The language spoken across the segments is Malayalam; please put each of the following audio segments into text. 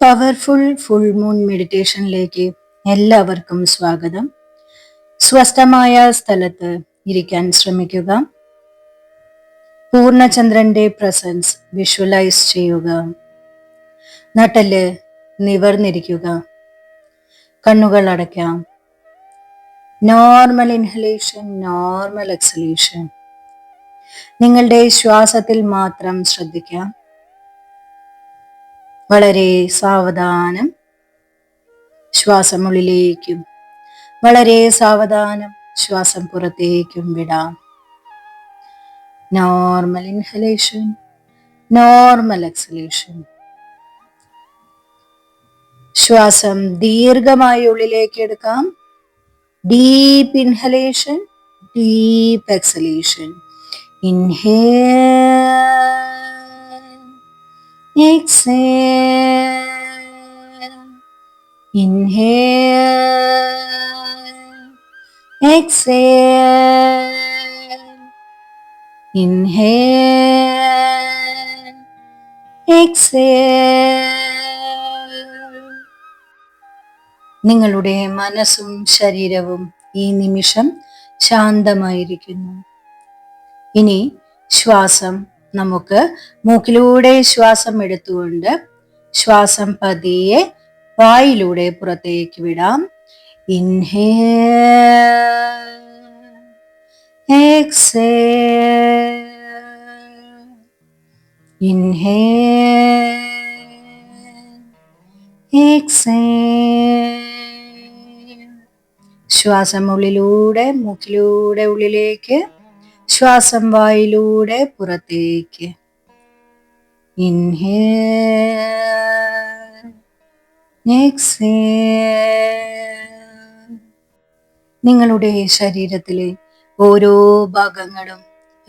പവർഫുൾ ഫുൾ മൂൺ മെഡിറ്റേഷനിലേക്ക് എല്ലാവർക്കും സ്വാഗതം. സ്വസ്ഥമായ സ്ഥലത്ത് ഇരിക്കാൻ ശ്രമിക്കുക. പൂർണ്ണചന്ദ്രന്റെ പ്രസൻസ് വിഷ്വലൈസ് ചെയ്യുക. നട്ടെല്ല് നിവർന്നിരിക്കുക. കണ്ണുകൾ അടയ്ക്കാം. Normal inhalation, normal exhalation. നിങ്ങളുടെ ശ്വാസത്തിൽ മാത്രം ശ്രദ്ധിക്കാം. വളരെ സാവധാനം ശ്വാസം ഉള്ളിലേക്കും വളരെ സാവധാനം ശ്വാസം പുറത്തേക്കും വിടാം. Normal inhalation, normal exhalation. ശ്വാസം ദീർഘമായി ഉള്ളിലേക്ക് എടുക്കാം. Deep inhalation, deep exhalation. Inhale, exhale, inhale, exhale, inhale, exhale. നിങ്ങളുടെ മനസ്സും ശരീരവും ഈ നിമിഷം ശാന്തമായിരിക്കുന്നു. ഇനി ശ്വാസം നമുക്ക് മൂക്കിലൂടെ ശ്വാസം എടുത്തുകൊണ്ട് ശ്വാസം പതിയെ വായിലൂടെ പുറത്തേക്ക് വിടാം. Inhale, exhale, inhale, exhale. ശ്വാസം ഉള്ളിലൂടെ മൂക്കിലൂടെ ഉള്ളിലേക്ക്, ശ്വാസം വായിലൂടെ പുറത്തേക്ക്. Inhale, exhale. നിങ്ങളുടെ ശരീരത്തിലെ ഓരോ ഭാഗങ്ങളും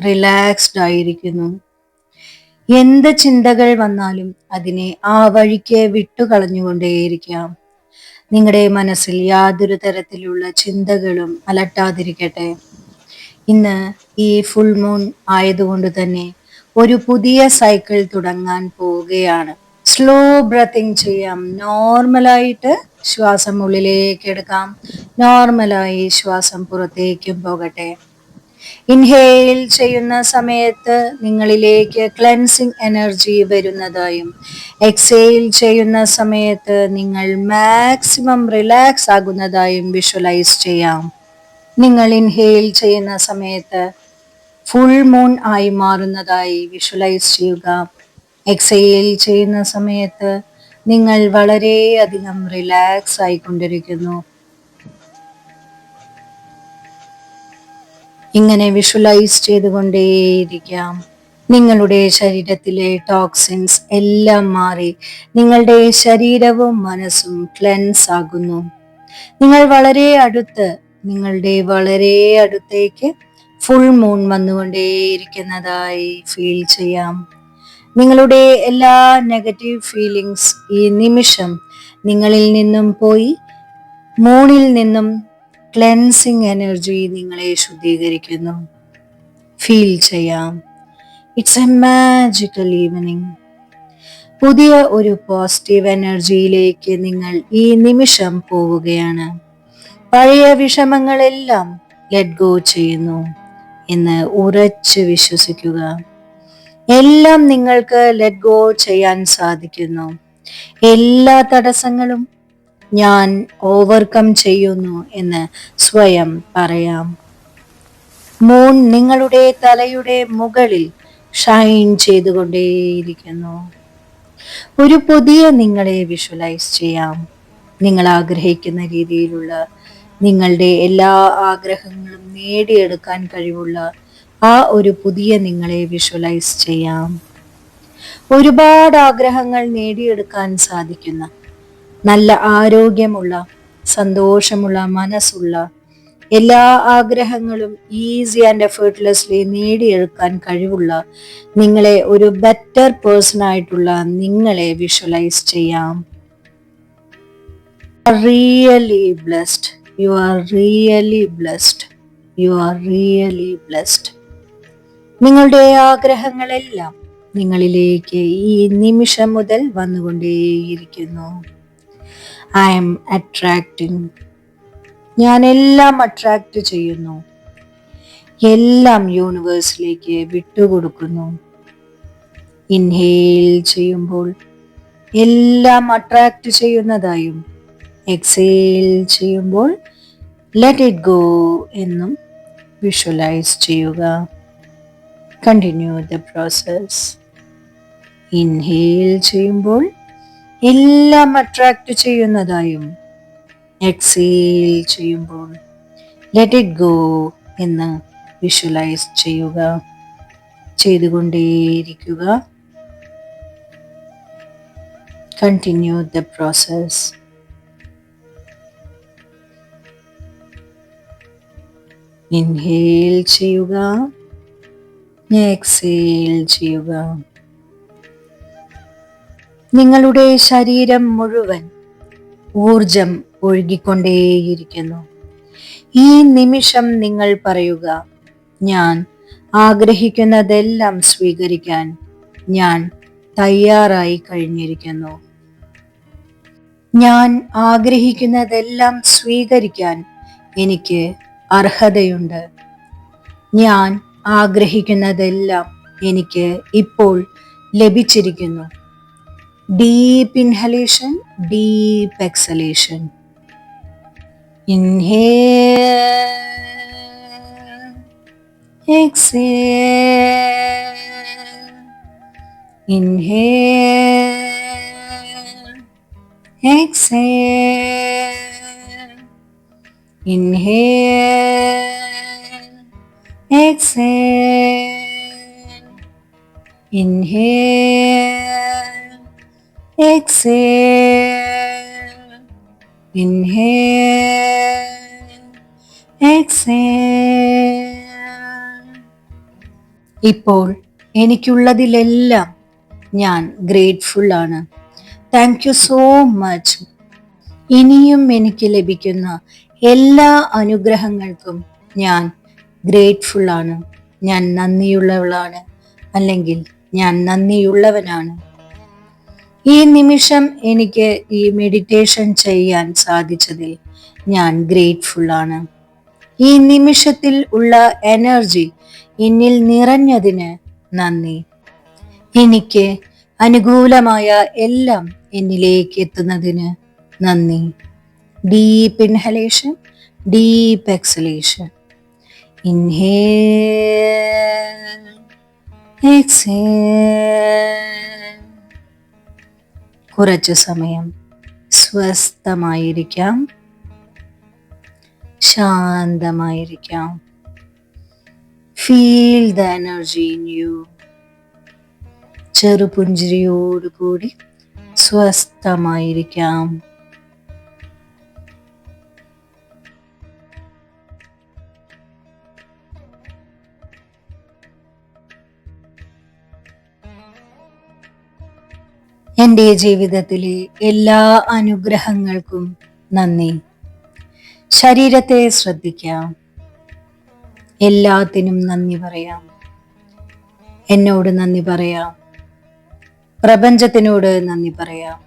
റിലാക്സ്ഡ് ആയിരിക്കുന്നു. എന്ത് ചിന്തകൾ വന്നാലും അതിനെ ആ വഴിക്ക് വിട്ടുകളഞ്ഞുകൊണ്ടേയിരിക്കാം. നിങ്ങളുടെ മനസ്സിൽ യാതൊരു തരത്തിലുള്ള ചിന്തകളും അലട്ടാതിരിക്കട്ടെ. ഇന്ന് ഈ ഫുൾ മൂൺ ആയതുകൊണ്ട് തന്നെ ഒരു പുതിയ സൈക്കിൾ തുടങ്ങാൻ പോവുകയാണ്. സ്ലോ ബ്രത്തിങ് ചെയ്യാം. നോർമലായിട്ട് ശ്വാസം ഉള്ളിലേക്ക് എടുക്കാം. നോർമലായി ശ്വാസം പുറത്തേക്കും പോകട്ടെ. ഇൻഹേൽ ചെയ്യുന്ന സമയത്ത് നിങ്ങളിലേക്ക് ക്ലെൻസിങ് എനർജി വരുന്നതായും, എക്സേൽ ചെയ്യുന്ന സമയത്ത് നിങ്ങൾ മാക്സിമം റിലാക്സ് ആകുന്നതായും വിഷ്വലൈസ് ചെയ്യാം. നിങ്ങൾ ഇൻഹേൽ ചെയ്യുന്ന സമയത്ത് ഫുൾ മൂൺ ആയി മാറുന്നതായി വിഷ്വലൈസ് ചെയ്യുക. എക്സേൽ ചെയ്യുന്ന സമയത്ത് നിങ്ങൾ വളരെയധികം റിലാക്സ് ആയിക്കൊണ്ടിരിക്കുന്നു. ഇങ്ങനെ വിഷ്വലൈസ് ചെയ്തുകൊണ്ടേയിരിക്കാം. നിങ്ങളുടെ ശരീരത്തിലെ ടോക്സിൻസ് എല്ലാം മാറി നിങ്ങളുടെ ശരീരവും മനസ്സും ക്ലെൻസ് ആകുന്നു. നിങ്ങൾ നിങ്ങളുടെ വളരെ അടുത്തേക്ക് ഫുൾ മൂൺ വന്നുകൊണ്ടേയിരിക്കുന്നതായി ഫീൽ ചെയ്യാം. നിങ്ങളുടെ എല്ലാ നെഗറ്റീവ് ഫീലിങ്സ് ഈ നിമിഷം നിങ്ങളിൽ നിന്നും പോയി മൂണിൽ നിന്നും ക്ലെൻസിങ് എനർജി നിങ്ങളെ ശുദ്ധീകരിക്കുന്നു. ഫീൽ ചെയ്യാം. It's A magical evening. പുതിയ ഒരു പോസിറ്റീവ് എനർജിയിലേക്ക് നിങ്ങൾ ഈ നിമിഷം പോവുകയാണ്. പഴയ വിഷമങ്ങളെല്ലാം ലെറ്റ് ഗോ ചെയ്യുന്നു എന്ന് ഉറച്ച് വിശ്വസിക്കുക. എല്ലാം നിങ്ങൾക്ക് ലെറ്റ് ഗോ ചെയ്യാൻ സാധിക്കുന്നു. എല്ലാ തടസ്സങ്ങളും ഞാൻ ഓവർകം ചെയ്യുന്നു എന്ന് സ്വയം പറയാം. മൂൺ നിങ്ങളുടെ തലയുടെ മുകളിൽ ഷൈൻ ചെയ്തുകൊണ്ടേയിരിക്കുന്നു. ഒരു പുതിയ നിങ്ങളെ വിഷ്വലൈസ് ചെയ്യാം. നിങ്ങൾ ആഗ്രഹിക്കുന്ന രീതിയിലുള്ള നിങ്ങളുടെ എല്ലാ ആഗ്രഹങ്ങളും നേടിയെടുക്കാൻ കഴിവുള്ള ആ ഒരു പുതിയ നിങ്ങളെ വിഷ്വലൈസ് ചെയ്യാം. ഒരുപാട് ആഗ്രഹങ്ങൾ നേടിയെടുക്കാൻ സാധിക്കുന്ന, നല്ല ആരോഗ്യമുള്ള, സന്തോഷമുള്ള മനസ്സുള്ള, എല്ലാ ആഗ്രഹങ്ങളും ഈസി ആൻഡ് എഫേർട്ട്ലെസ്ലി നേടിയെടുക്കാൻ കഴിവുള്ള നിങ്ങളെ, ഒരു ബെറ്റർ പേഴ്സൺ ആയിട്ടുള്ള നിങ്ങളെ വിഷ്വലൈസ് ചെയ്യാം. Really blessed. You are really blessed. You are really blessed. നിങ്ങളുടെ ആഗ്രഹങ്ങളെല്ലാം നിങ്ങളിലേക്ക് ഈ നിമിഷം മുതൽ വന്നുകൊണ്ടേയിരിക്കുന്നു. I M attracting. ഞാൻ എല്ലാം അട്രാക്റ്റ് ചെയ്യുന്നു. എല്ലാം യൂണിവേഴ്സിലേക്ക് വിട്ടുകൊടുക്കുന്നു. ഇൻഹേൽ ചെയ്യുമ്പോൾ എല്ലാം അട്രാക്റ്റ് ചെയ്യുന്നതായും എക്സേൽ ചെയ്യുമ്പോൾ ലെറ്റ് ഇറ്റ് ഗോ എന്നും വിഷ്വലൈസ് ചെയ്യുക. Continue the process. ഇൻഹേൽ ചെയ്യുമ്പോൾ എല്ലാം അട്രാക്റ്റ് ചെയ്യുന്നതായും എക്സേൽ ചെയ്യുമ്പോൾ ലെറ്റ് ഇറ്റ് ഗോ എന്ന് വിഷ്വലൈസ് ചെയ്യുക. ചെയ്തുകൊണ്ടേയിരിക്കുക. Continue the process. ഇൻഹേൽ ചെയ്യുക, എക്സേൽ ചെയ്യുക. നിങ്ങളുടെ ശരീരം മുഴുവൻ ഊർജം ഒഴുകിക്കൊണ്ടേയിരിക്കുന്നു. ഈ നിമിഷം നിങ്ങൾ പറയുക, ഞാൻ ആഗ്രഹിക്കുന്നതെല്ലാം സ്വീകരിക്കാൻ ഞാൻ തയ്യാറായി കഴിഞ്ഞിരിക്കുന്നു. ഞാൻ ആഗ്രഹിക്കുന്നതെല്ലാം സ്വീകരിക്കാൻ എനിക്ക് അർഹതയുണ്ട്. ഞാൻ ആഗ്രഹിക്കുന്നതെല്ലാം എനിക്ക് ഇപ്പോൾ ലഭിച്ചിരിക്കുന്നു. Deep inhalation, deep exhalation. Inhale, exhale, inhale, exhale, inhale, exhale, inhale, exhale, inhale, exhale. ഇപ്പോൾ എനിക്കുള്ളതിലെല്ലാം ഞാൻ ഗ്രേറ്റ്ഫുൾ ആണ്. Thank you so much. ഇനിയും എനിക്ക് ലഭിക്കുന്ന എല്ലാ അനുഗ്രഹങ്ങൾക്കും ഞാൻ ഗ്രേറ്റ്ഫുൾ ആണ്. ഞാൻ നന്ദിയുള്ളവളാണ്, അല്ലെങ്കിൽ ഞാൻ നന്ദിയുള്ളവനാണ്. ഈ നിമിഷം എനിക്ക് ഈ മെഡിറ്റേഷൻ ചെയ്യാൻ സാധിച്ചതിൽ ഞാൻ ഗ്രേറ്റ്ഫുൾ ആണ്. ഈ നിമിഷത്തിൽ ഉള്ള എനർജി എന്നിൽ നിറഞ്ഞതിന് നന്ദി. എനിക്ക് അനുകൂലമായ എല്ലാം എന്നിലേക്ക് എത്തുന്നതിന് നന്ദി. Deep inhalation, deep exhalation. Inhale, exhale. കുറച്ചു സമയം സ്വസ്ഥമായിരിക്കാം, ശാന്തമായിരിക്കാം. Feel the energy in you. ചെറുപുഞ്ചിരിയോടുകൂടി സ്വസ്ഥമായിരിക്കാം. എൻ്റെ ജീവിതത്തിലെ എല്ലാ അനുഗ്രഹങ്ങൾക്കും നന്ദി. ശരീരത്തെ ശ്രദ്ധിക്കാം. എല്ലാത്തിനും നന്ദി പറയാം. എന്നോട് നന്ദി പറയാം. പ്രപഞ്ചത്തിനോട് നന്ദി പറയാം.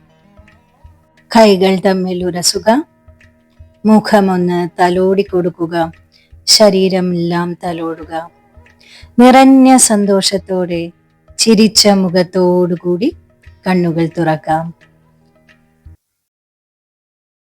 കൈകൾ തമ്മിൽ ഉരസുക. മുഖമൊന്ന് തലോടി കൊടുക്കുക. ശരീരമെല്ലാം തലോടുക. നിറഞ്ഞ സന്തോഷത്തോടെ ചിരിച്ച മുഖത്തോടുകൂടി കണ്ണുകൾ തുറക്കാം.